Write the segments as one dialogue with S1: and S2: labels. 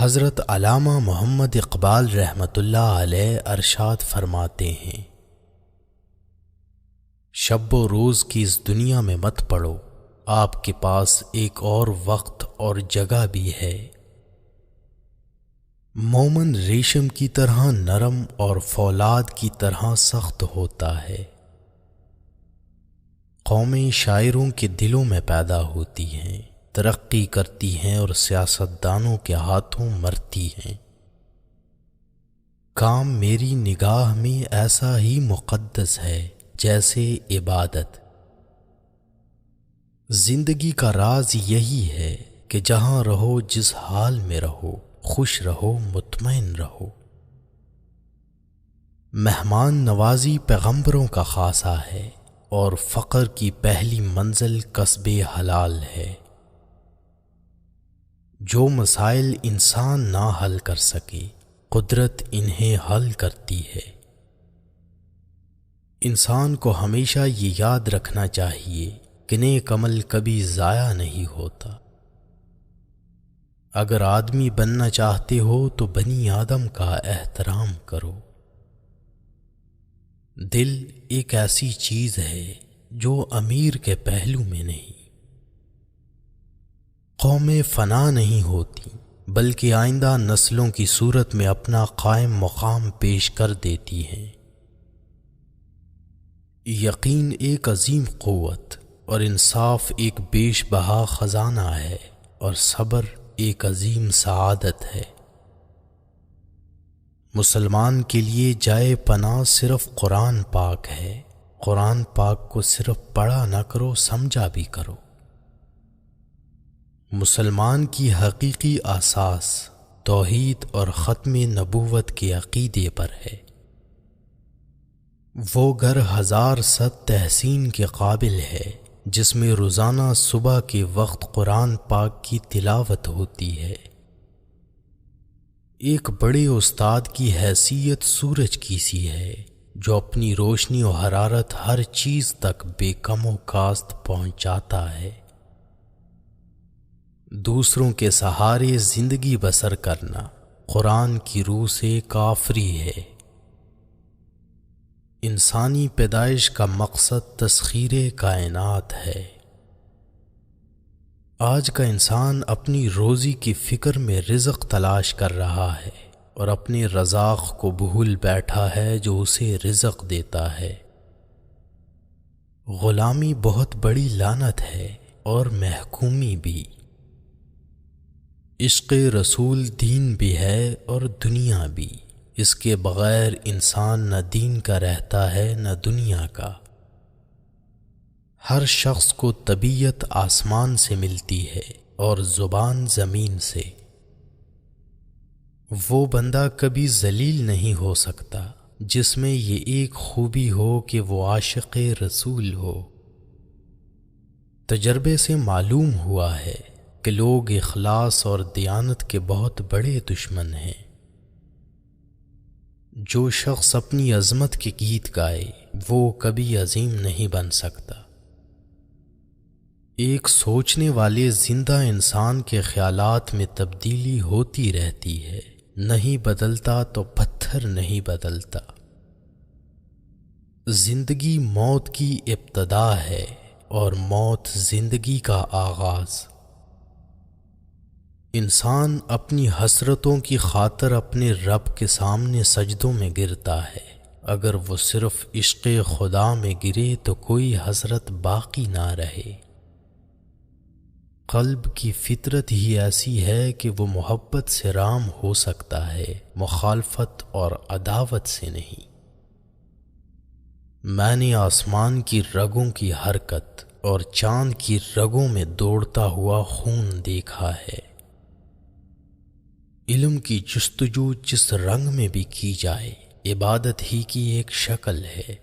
S1: حضرت علامہ محمد اقبال رحمۃ اللہ علیہ ارشاد فرماتے ہیں، شب و روز کی اس دنیا میں مت پڑو، آپ کے پاس ایک اور وقت اور جگہ بھی ہے۔ مومن ریشم کی طرح نرم اور فولاد کی طرح سخت ہوتا ہے۔ قومیں شاعروں کے دلوں میں پیدا ہوتی ہیں، ترقی کرتی ہیں اور سیاستدانوں کے ہاتھوں مرتی ہیں۔ کام میری نگاہ میں ایسا ہی مقدس ہے جیسے عبادت۔ زندگی کا راز یہی ہے کہ جہاں رہو، جس حال میں رہو، خوش رہو، مطمئن رہو۔ مہمان نوازی پیغمبروں کا خاصہ ہے اور فقر کی پہلی منزل کسب حلال ہے۔ جو مسائل انسان نہ حل کر سکے، قدرت انہیں حل کرتی ہے۔ انسان کو ہمیشہ یہ یاد رکھنا چاہیے کہ نیک عمل کبھی ضائع نہیں ہوتا۔ اگر آدمی بننا چاہتے ہو تو بنی آدم کا احترام کرو۔ دل ایک ایسی چیز ہے جو امیر کے پہلو میں نہیں۔ قومیں فنا نہیں ہوتی بلکہ آئندہ نسلوں کی صورت میں اپنا قائم مقام پیش کر دیتی ہیں۔ یقین ایک عظیم قوت اور انصاف ایک بیش بہا خزانہ ہے، اور صبر ایک عظیم سعادت ہے۔ مسلمان کے لیے جائے پناہ صرف قرآن پاک ہے۔ قرآن پاک کو صرف پڑھا نہ کرو، سمجھا بھی کرو۔ مسلمان کی حقیقی اساس توحید اور ختم نبوت کے عقیدے پر ہے۔ وہ گھر ہزار صد تحسین کے قابل ہے جس میں روزانہ صبح کے وقت قرآن پاک کی تلاوت ہوتی ہے۔ ایک بڑے استاد کی حیثیت سورج کی سی ہے جو اپنی روشنی و حرارت ہر چیز تک بے کم و کاست پہنچاتا ہے۔ دوسروں کے سہارے زندگی بسر کرنا قرآن کی روح سے کافری ہے۔ انسانی پیدائش کا مقصد تسخیر کائنات ہے۔ آج کا انسان اپنی روزی کی فکر میں رزق تلاش کر رہا ہے اور اپنے رزاق کو بھول بیٹھا ہے جو اسے رزق دیتا ہے۔ غلامی بہت بڑی لعنت ہے اور محکومی بھی۔ عشق رسول دین بھی ہے اور دنیا بھی۔ اس کے بغیر انسان نہ دین کا رہتا ہے نہ دنیا کا۔ ہر شخص کو طبیعت آسمان سے ملتی ہے اور زبان زمین سے۔ وہ بندہ کبھی ذلیل نہیں ہو سکتا جس میں یہ ایک خوبی ہو کہ وہ عاشق رسول ہو۔ تجربے سے معلوم ہوا ہے کہ لوگ اخلاص اور دیانت کے بہت بڑے دشمن ہیں۔ جو شخص اپنی عظمت کے گیت گائے وہ کبھی عظیم نہیں بن سکتا۔ ایک سوچنے والے زندہ انسان کے خیالات میں تبدیلی ہوتی رہتی ہے، نہیں بدلتا تو پتھر نہیں بدلتا۔ زندگی موت کی ابتدا ہے اور موت زندگی کا آغاز۔ انسان اپنی حسرتوں کی خاطر اپنے رب کے سامنے سجدوں میں گرتا ہے۔ اگر وہ صرف عشق خدا میں گرے تو کوئی حسرت باقی نہ رہے۔ قلب کی فطرت ہی ایسی ہے کہ وہ محبت سے رام ہو سکتا ہے، مخالفت اور عداوت سے نہیں۔ میں نے آسمان کی رگوں کی حرکت اور چاند کی رگوں میں دوڑتا ہوا خون دیکھا ہے۔ علم کی جستجو جس رنگ میں بھی کی جائے عبادت ہی کی ایک شکل ہے۔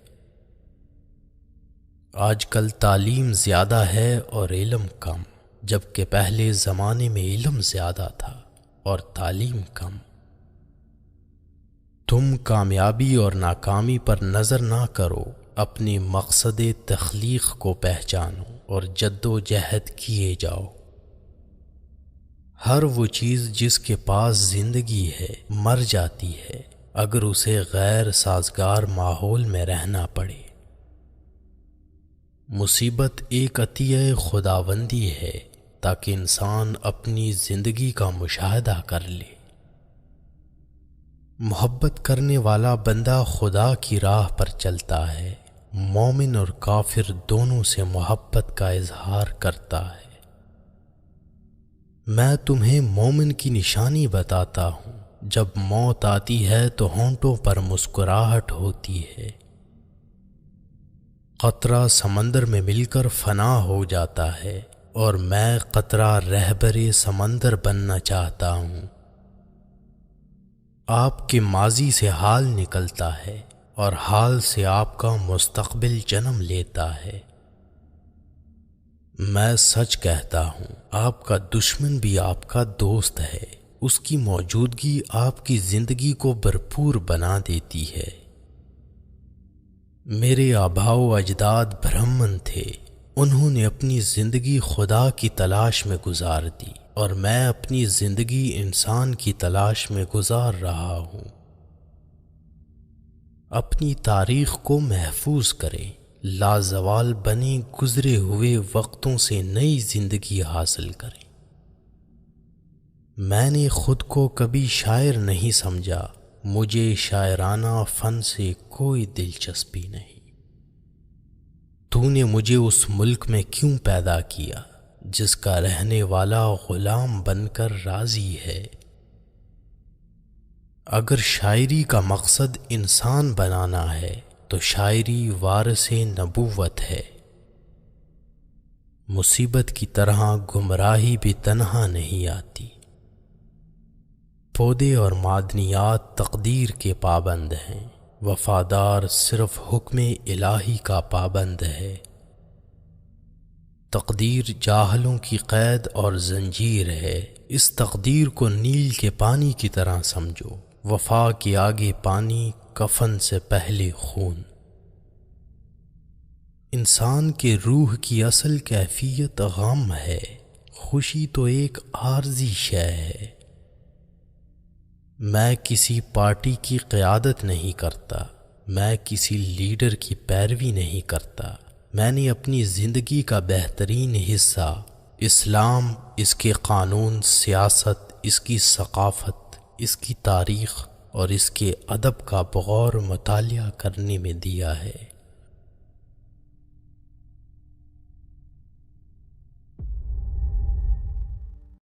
S1: آج کل تعلیم زیادہ ہے اور علم کم، جبکہ پہلے زمانے میں علم زیادہ تھا اور تعلیم کم۔ تم کامیابی اور ناکامی پر نظر نہ کرو، اپنے مقصد تخلیق کو پہچانو اور جد و جہد کیے جاؤ۔ ہر وہ چیز جس کے پاس زندگی ہے مر جاتی ہے اگر اسے غیر سازگار ماحول میں رہنا پڑے۔ مصیبت ایک عطیہ خداوندی ہے تاکہ انسان اپنی زندگی کا مشاہدہ کر لے۔ محبت کرنے والا بندہ خدا کی راہ پر چلتا ہے، مومن اور کافر دونوں سے محبت کا اظہار کرتا ہے۔ میں تمہیں مومن کی نشانی بتاتا ہوں، جب موت آتی ہے تو ہونٹوں پر مسکراہٹ ہوتی ہے۔ قطرہ سمندر میں مل کر فنا ہو جاتا ہے اور میں قطرہ رہبر سمندر بننا چاہتا ہوں۔ آپ کے ماضی سے حال نکلتا ہے اور حال سے آپ کا مستقبل جنم لیتا ہے۔ میں سچ کہتا ہوں، آپ کا دشمن بھی آپ کا دوست ہے، اس کی موجودگی آپ کی زندگی کو بھرپور بنا دیتی ہے۔ میرے آباء و اجداد برہمن تھے، انہوں نے اپنی زندگی خدا کی تلاش میں گزار دی اور میں اپنی زندگی انسان کی تلاش میں گزار رہا ہوں۔ اپنی تاریخ کو محفوظ کریں، لازوال بنے گزرے ہوئے وقتوں سے نئی زندگی حاصل کریں۔ میں نے خود کو کبھی شاعر نہیں سمجھا، مجھے شاعرانہ فن سے کوئی دلچسپی نہیں۔ تو نے مجھے اس ملک میں کیوں پیدا کیا جس کا رہنے والا غلام بن کر راضی ہے؟ اگر شاعری کا مقصد انسان بنانا ہے تو شاعری وارث نبوت ہے۔ مصیبت کی طرح گمراہی بھی تنہا نہیں آتی۔ پودے اور معدنیات تقدیر کے پابند ہیں، وفادار صرف حکم الہی کا پابند ہے۔ تقدیر جاہلوں کی قید اور زنجیر ہے، اس تقدیر کو نیل کے پانی کی طرح سمجھو، وفا کے آگے پانی، کفن سے پہلے خون۔ انسان کے روح کی اصل کیفیت غم ہے، خوشی تو ایک عارضی شے ہے۔ میں کسی پارٹی کی قیادت نہیں کرتا، میں کسی لیڈر کی پیروی نہیں کرتا، میں نے اپنی زندگی کا بہترین حصہ اسلام، اس کے قانون، سیاست، اس کی ثقافت، اس کی تاریخ اور اس کے ادب کا بغور مطالعہ کرنے میں دیا ہے۔